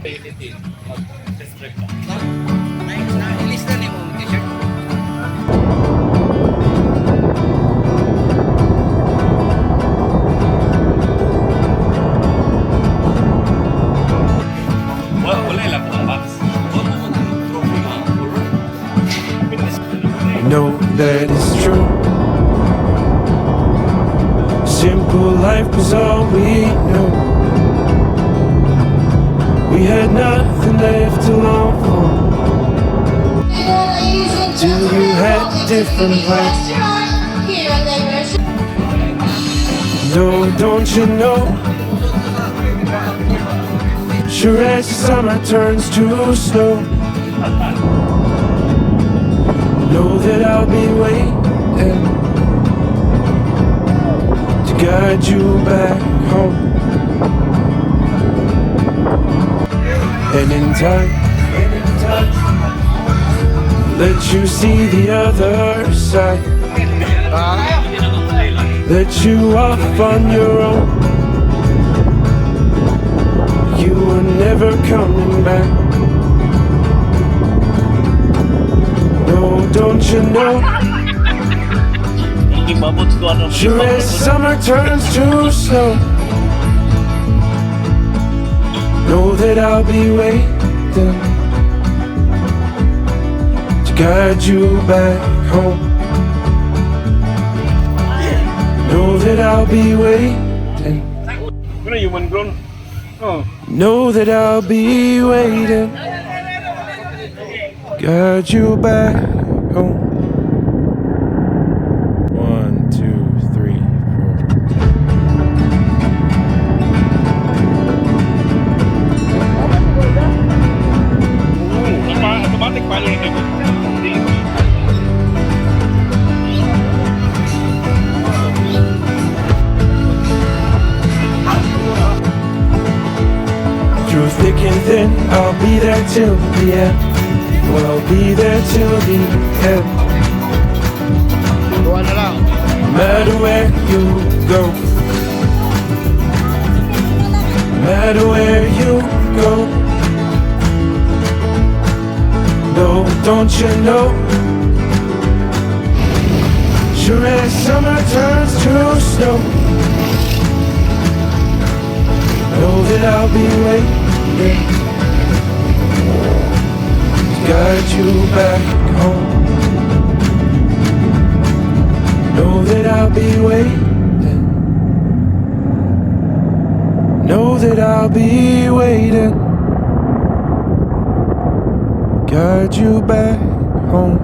utility. Mag-district ka. Na-ilista ni mo t-shirt. Wala ilang kong box. Know that it's true. Simple life was all we knew. We had nothing left to long for till you had different plans. No, don't you know? Sure as the summer turns to snow, know that I'll be waiting to guide you back home. And in time, let you see the other side. Let you off on your own. You were never coming back. No, don't you know? Sure as summer turns to snow, know that I'll be waiting to guide you back home. Know that I'll be waiting. Know that I'll be waiting. Guide you back home. 1, 2, 3, 4. Automatic pilot na Through thick and thin, I'll be there till the end. Well, I'll be there till the end. No matter where you go, no matter where you go. No, don't you know? Sure as summer turns to snow, know that I'll be waiting to guide you back home. Know that I'll be waiting. Know that I'll be waiting. Guide you back home.